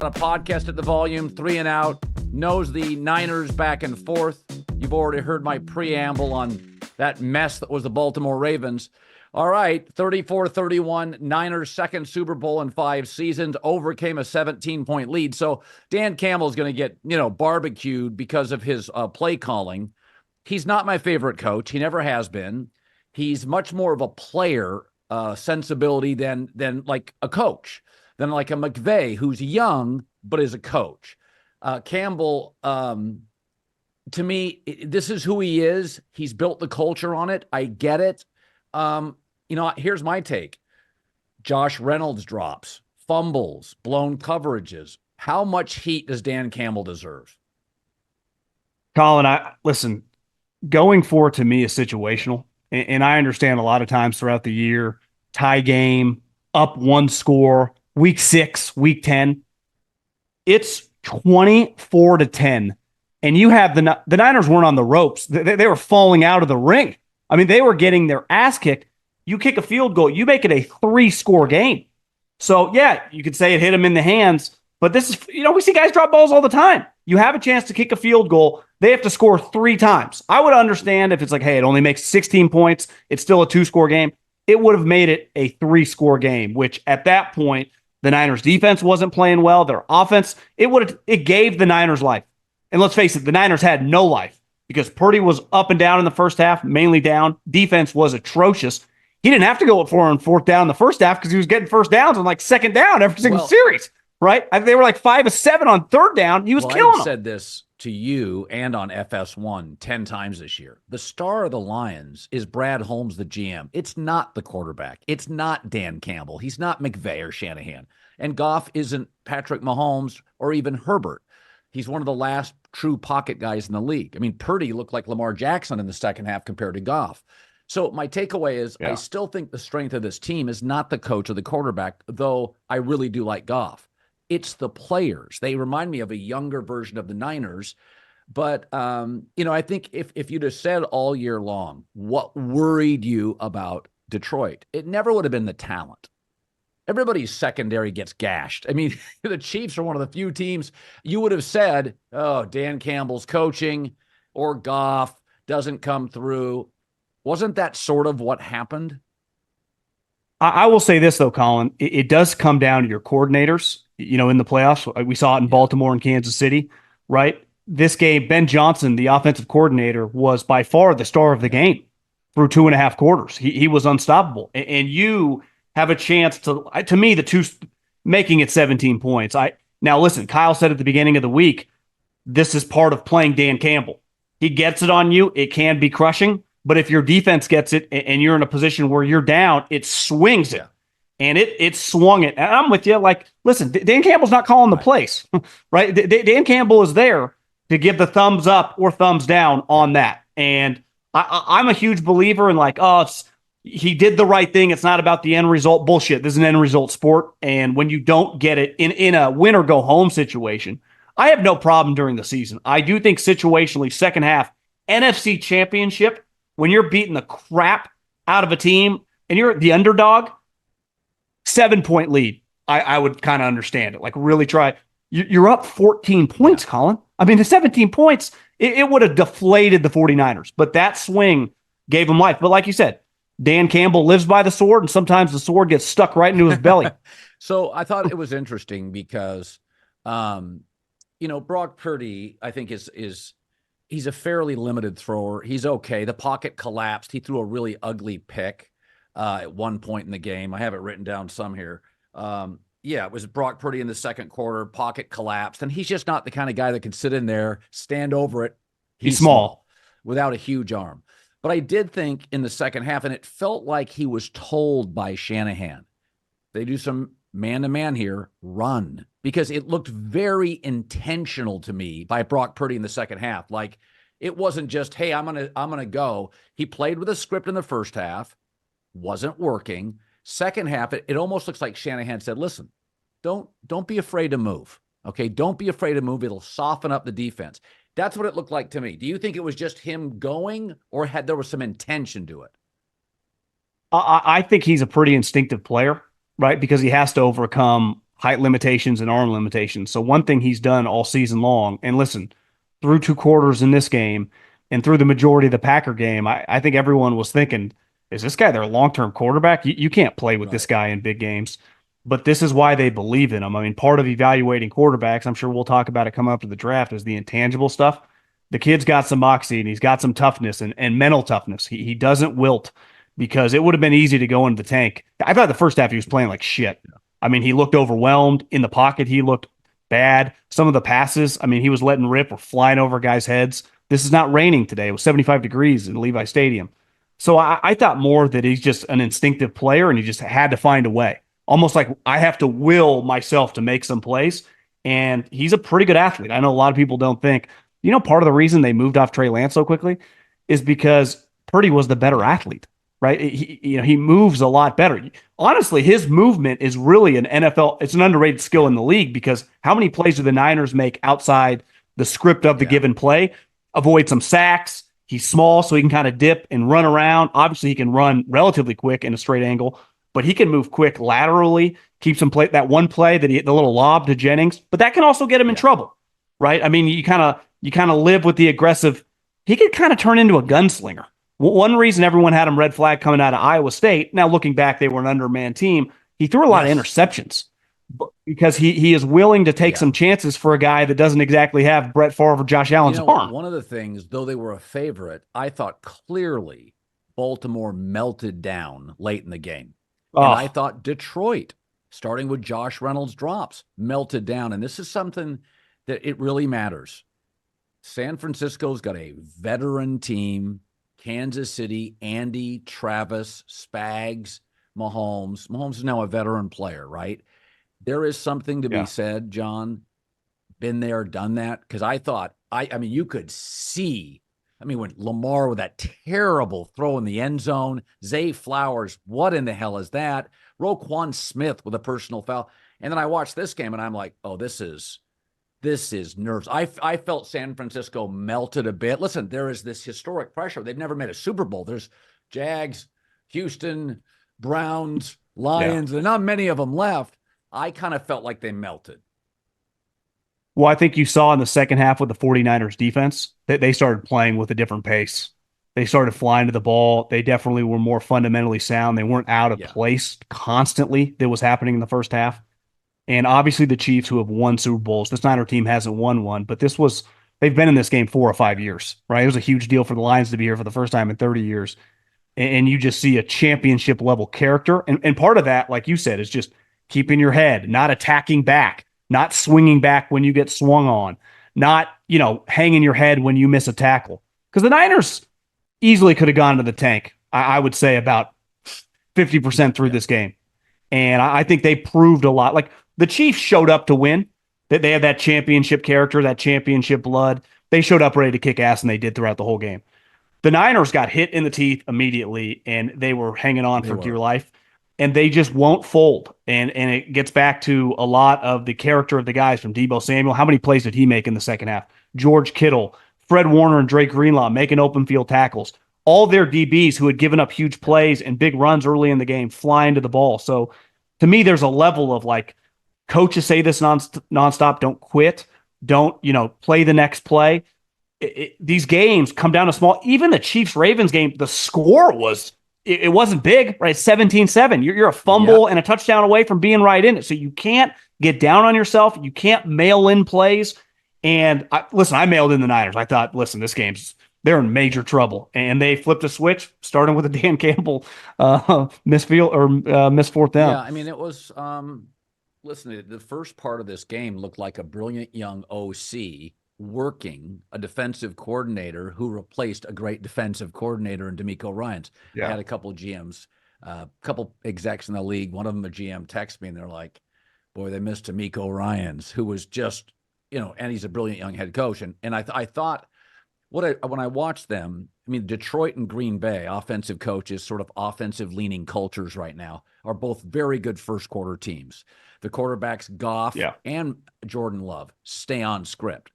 A podcast at the volume, 3 and out, knows the Niners back and forth. You've already heard my preamble on that mess that was the Baltimore Ravens. All right, 34-31, Niners' second Super Bowl in 5 seasons, overcame a 17-point lead. So Dan Campbell's going to get, barbecued because of his play calling. He's not my favorite coach. He never has been. He's much more of a player sensibility than like a coach. Than like a McVay, who's young, but is a coach. Campbell, to me, this is who he is. He's built the culture on it. I get it. Here's my take. Josh Reynolds drops, fumbles, blown coverages. How much heat does Dan Campbell deserve? Colin, listen, going forward to me is situational. And I understand a lot of times throughout the year, tie game, up 1 score, week 6, week 10, it's 24-10. And you have the Niners weren't on the ropes. They were falling out of the ring. I mean, they were getting their ass kicked. You kick a field goal, you make it a 3-score game. So, yeah, you could say it hit them in the hands. But this is, we see guys drop balls all the time. You have a chance to kick a field goal. They have to score 3 times. I would understand if it's like, hey, it only makes 16 points. It's still a 2-score game. It would have made it a 3-score game, which at that point, the Niners defense wasn't playing well. Their offense, it gave the Niners life. And let's face it, the Niners had no life because Purdy was up and down in the first half, mainly down. Defense was atrocious. He didn't have to go for it on 4th down in the first half because he was getting first downs on like 2nd down every single series, right? They were like 5 of 7 on 3rd down. He was killing them. I've said this to you and on FS1 10 times this year. The star of the Lions is Brad Holmes, the GM. It's not the quarterback. It's not Dan Campbell. He's not McVay or Shanahan. And Goff isn't Patrick Mahomes or even Herbert. He's one of the last true pocket guys in the league. I mean, Purdy looked like Lamar Jackson in the second half compared to Goff. So my takeaway is I still think the strength of this team is not the coach or the quarterback, though I really do like Goff. It's the players. They remind me of a younger version of the Niners. But, I think if you'd have said all year long, what worried you about Detroit, it never would have been the talent. Everybody's secondary gets gashed. I mean, the Chiefs are one of the few teams you would have said, oh, Dan Campbell's coaching or Goff doesn't come through. Wasn't that sort of what happened? I will say this, though, Colin. It does come down to your coordinators, in the playoffs. We saw it in Baltimore and Kansas City, right? This game, Ben Johnson, the offensive coordinator, was by far the star of the game through 2.5 quarters. He was unstoppable. And you have a chance to me, the two making it 17 points. Now, listen, Kyle said at the beginning of the week, this is part of playing Dan Campbell. He gets it on you. It can be crushing. But if your defense gets it and you're in a position where you're down, it swings it. And it swung it. And I'm with you. Like, listen, Dan Campbell's not calling the plays, right? Dan Campbell is there to give the thumbs up or thumbs down on that. And I'm a huge believer in he did the right thing. It's not about the end result. Bullshit. This is an end result sport. And when you don't get it in a win or go home situation, I have no problem during the season. I do think situationally, second half, NFC championship, when you're beating the crap out of a team and you're the underdog, 7-point lead, I would kind of understand it. Like, really try. You're up 14 points, Colin. I mean, the 17 points, it would have deflated the 49ers. But that swing gave him life. But like you said, Dan Campbell lives by the sword, and sometimes the sword gets stuck right into his belly. So I thought it was interesting because, Brock Purdy, I think, he's a fairly limited thrower. He's okay. The pocket collapsed. He threw a really ugly pick at one point in the game. I have it written down some here. It was Brock Purdy in the second quarter. Pocket collapsed. And he's just not the kind of guy that can sit in there, stand over it. He's small without a huge arm. But I did think in the second half, and it felt like he was told by Shanahan, they do some man-to-man here, run. Because it looked very intentional to me by Brock Purdy in the second half. Like, it wasn't just, hey, I'm gonna go. He played with a script in the first half, wasn't working. Second half, it almost looks like Shanahan said, listen, don't be afraid to move. Okay, don't be afraid to move. It'll soften up the defense. That's what it looked like to me. Do you think it was just him going, or there was some intention to it? I think he's a pretty instinctive player, right? Because he has to overcome height limitations and arm limitations. So one thing he's done all season long, and listen, through 2 quarters in this game and through the majority of the Packer game, I think everyone was thinking, is this guy their long-term quarterback? You can't play with this guy in big games. But this is why they believe in him. I mean, part of evaluating quarterbacks, I'm sure we'll talk about it coming up to the draft, is the intangible stuff. The kid's got some moxie and he's got some toughness and mental toughness. He doesn't wilt because it would have been easy to go into the tank. I thought the first half he was playing like shit. I mean, he looked overwhelmed in the pocket. He looked bad. Some of the passes, I mean, he was letting rip or flying over guys' heads. This is not raining today. It was 75 degrees in Levi Stadium. So I thought more that he's just an instinctive player and he just had to find a way. Almost like I have to will myself to make some plays. And he's a pretty good athlete. I know a lot of people don't think, part of the reason they moved off Trey Lance so quickly is because Purdy was the better athlete, right? He moves a lot better. Honestly, his movement is really an NFL. It's an underrated skill in the league because how many plays do the Niners make outside the script of the given play? Avoid some sacks. He's small, so he can kind of dip and run around. Obviously, he can run relatively quick in a straight angle, but he can move quick laterally, keep some play. That one play that the little lob to Jennings, but that can also get him in trouble, right? I mean, you kind of live with the aggressive. He could kind of turn into a gunslinger. One reason everyone had him red flag coming out of Iowa State. Now looking back, they were an undermanned team. He threw a lot of interceptions because he is willing to take some chances for a guy that doesn't exactly have Brett Favre or Josh Allen's arm. One of the things, though they were a favorite, I thought clearly Baltimore melted down late in the game. And I thought Detroit, starting with Josh Reynolds drops, melted down. And this is something that it really matters. San Francisco's got a veteran team. Kansas City, Andy, Travis, Spags, Mahomes. Mahomes is now a veteran player, right? There is something to be said, John. Been there, done that. Because I thought, I mean, you could see. I mean, when Lamar with that terrible throw in the end zone, Zay Flowers, what in the hell is that? Roquan Smith with a personal foul. And then I watched this game and I'm like, oh, this is nerves. I felt San Francisco melted a bit. Listen, there is this historic pressure. They've never made a Super Bowl. There's Jags, Houston, Browns, Lions. There are not many of them left. I kind of felt like they melted. Well, I think you saw in the second half with the 49ers defense that they started playing with a different pace. They started flying to the ball. They definitely were more fundamentally sound. They weren't out of place constantly that was happening in the first half. And obviously the Chiefs, who have won Super Bowls, this Niner team hasn't won one, but they've been in this game 4 or 5 years, right? It was a huge deal for the Lions to be here for the first time in 30 years. And you just see a championship level character. And part of that, like you said, is just keeping your head, not attacking back, not swinging back when you get swung on, not, hanging your head when you miss a tackle. Because the Niners easily could have gone to the tank, I would say about 50% through this game. And I think they proved a lot. Like, the Chiefs showed up to win. That they have that championship character, that championship blood. They showed up ready to kick ass, and they did throughout the whole game. The Niners got hit in the teeth immediately, and they were hanging on for dear life, and they just won't fold. And it gets back to a lot of the character of the guys from Deebo Samuel. How many plays did he make in the second half? George Kittle, Fred Warner, and Drake Greenlaw making open field tackles. All their DBs who had given up huge plays and big runs early in the game flying to the ball. So to me, there's a level of like, coaches say this nonstop, don't quit, don't, play the next play. These games come down to small. Even the Chiefs-Ravens game, the score it wasn't big, right? 17-7. You're a fumble and a touchdown away from being right in it. So you can't get down on yourself. You can't mail in plays. And I mailed in the Niners. I thought, listen, they're in major trouble. And they flipped a switch, starting with a Dan Campbell missed fourth down. Yeah, I mean, it was listen, the first part of this game looked like a brilliant young OC working a defensive coordinator who replaced a great defensive coordinator in DeMeco Ryans. I had a couple of GMs, a couple execs in the league. One of them, a GM, text me, and they're like, boy, they missed DeMeco Ryans, who was just, and he's a brilliant young head coach. And I thought, when I watched them, I mean, Detroit and Green Bay, offensive coaches, sort of offensive-leaning cultures right now, are both very good first-quarter teams. The quarterbacks, Goff and Jordan Love, stay on script.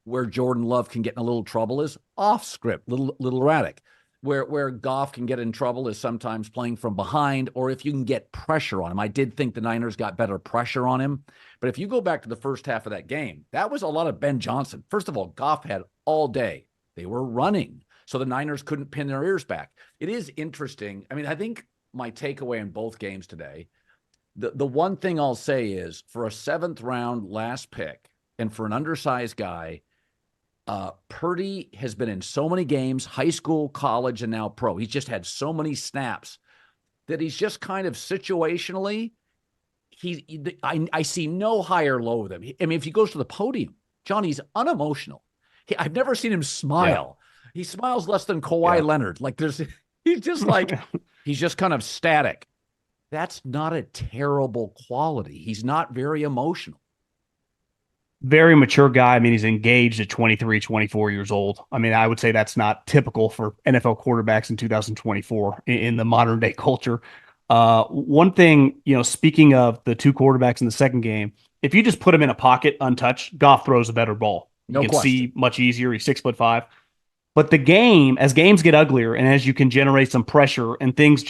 Where Jordan Love can get in a little trouble is off script, little erratic. where Goff can get in trouble is sometimes playing from behind, or if you can get pressure on him. I did think the Niners got better pressure on him. But if you go back to the first half of that game, that was a lot of Ben Johnson. First of all, Goff had all day. They were running, so the Niners couldn't pin their ears back. It is interesting. I mean, I think my takeaway in both games today, the one thing I'll say is, for a 7th round last pick and for an undersized guy, Purdy has been in so many games, high school, college, and now pro. He's just had so many snaps that he's just kind of situationally, I see no high or low with him. I mean, if he goes to the podium, John, he's unemotional. I've never seen him smile. Yeah. He smiles less than Kawhi Leonard. Like he's just like, he's just kind of static. That's not a terrible quality. He's not very emotional. Very mature guy. I mean, he's engaged at 23, 24 years old. I mean, I would say that's not typical for NFL quarterbacks in 2024 in the modern day culture. One thing, speaking of the two quarterbacks in the second game, if you just put him in a pocket untouched, Goff throws a better ball. You can see much easier. He's 6'5". But the game, as games get uglier and as you can generate some pressure and things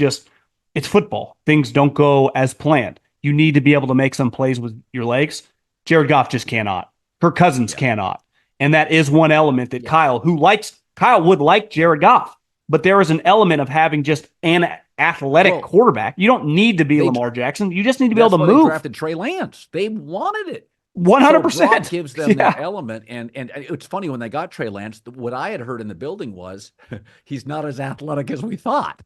it's football. Things don't go as planned. You need to be able to make some plays with your legs. Jared Goff just cannot. Kirk Cousins cannot. And that is one element that Kyle would like Jared Goff, but there is an element of having just an athletic quarterback. You don't need to be Lamar Jackson. You just need to be able to move. They drafted Trey Lance. They wanted it. 100%. So Brock gives them that element. And it's funny, when they got Trey Lance, what I had heard in the building was he's not as athletic as we thought.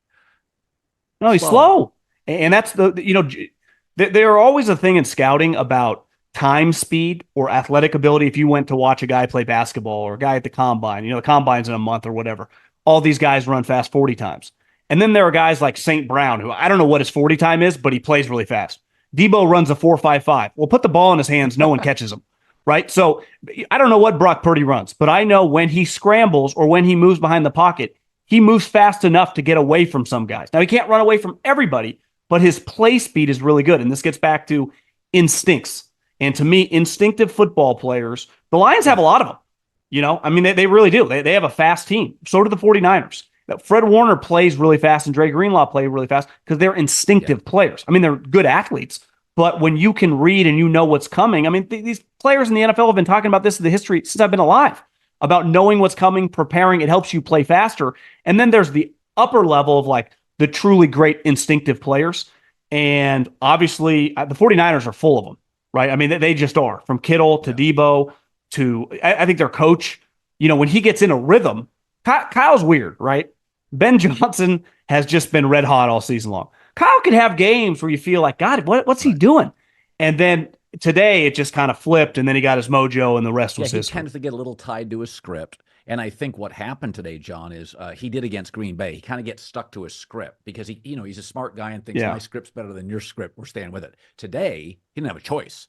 No, he's slow. And that's there are always a thing in scouting about time, speed, or athletic ability. If you went to watch a guy play basketball or a guy at the combine, the combine's in a month or whatever, all these guys run fast 40 times. And then there are guys like St. Brown, who I don't know what his 40 time is, but he plays really fast. Debo runs a 4.55. Well, put the ball in his hands, no one catches him, right? So I don't know what Brock Purdy runs, but I know when he scrambles or when he moves behind the pocket, he moves fast enough to get away from some guys. Now, he can't run away from everybody, but his play speed is really good. And this gets back to instincts. And to me, instinctive football players, the Lions have a lot of them. I mean, they really do. They have a fast team. So do the 49ers. Fred Warner plays really fast and Dre Greenlaw play really fast because they're instinctive players. I mean, they're good athletes, but when you can read and you know what's coming, I mean, these players in the NFL have been talking about this in the history since I've been alive, about knowing what's coming, preparing. It helps you play faster. And then there's the upper level of like the truly great instinctive players. And obviously the 49ers are full of them, right? I mean, they just are, from Kittle to Debo to, I think their coach, when he gets in a rhythm, Kyle's weird, right? Ben Johnson has just been red hot all season long. Kyle can have games where you feel like, God, what's he doing? And then today it just kind of flipped, and then he got his mojo, and the rest was history. He tends to get a little tied to his script. And I think what happened today, John, is he did against Green Bay. He kind of gets stuck to his script because he's a smart guy and thinks my script's better than your script. We're staying with it. Today, he didn't have a choice.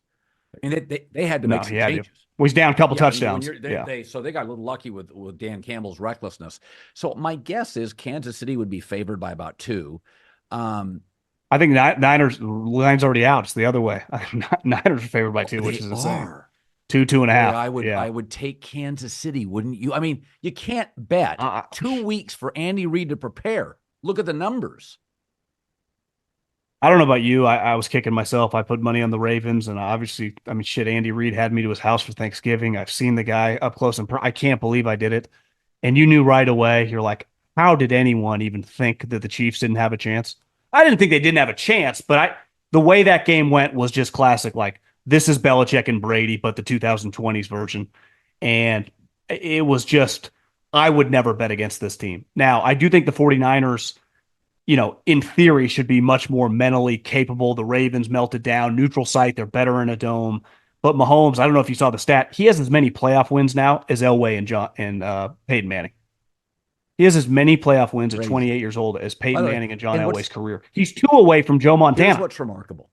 I mean, they had to make some changes. Well, he's down a couple touchdowns. So they got a little lucky with Dan Campbell's recklessness. So my guess is Kansas City would be favored by about 2. I think Niners, line's already out. It's the other way. Niners are favored by 2, which is insane. 2.5. I would take Kansas City, wouldn't you? I mean, you can't bet 2 weeks for Andy Reid to prepare. Look at the numbers. I don't know about you. I was kicking myself. I put money on the Ravens, and obviously, I mean, shit, Andy Reid had me to his house for Thanksgiving. I've seen the guy up close, and I can't believe I did it. And you knew right away. You're like, how did anyone even think that the Chiefs didn't have a chance? I didn't think they didn't have a chance, but the way that game went was just classic. Like, this is Belichick and Brady, but the 2020s version. And it was just, I would never bet against this team. Now, I do think the 49ers, in theory, should be much more mentally capable. The Ravens melted down, neutral site. They're better in a dome. But Mahomes, I don't know if you saw the stat. He has as many playoff wins now as Elway and Peyton Manning. He has as many playoff wins at 28 years old as Peyton Manning and John Elway's career. He's 2 away from Joe Montana. Here's what's remarkable.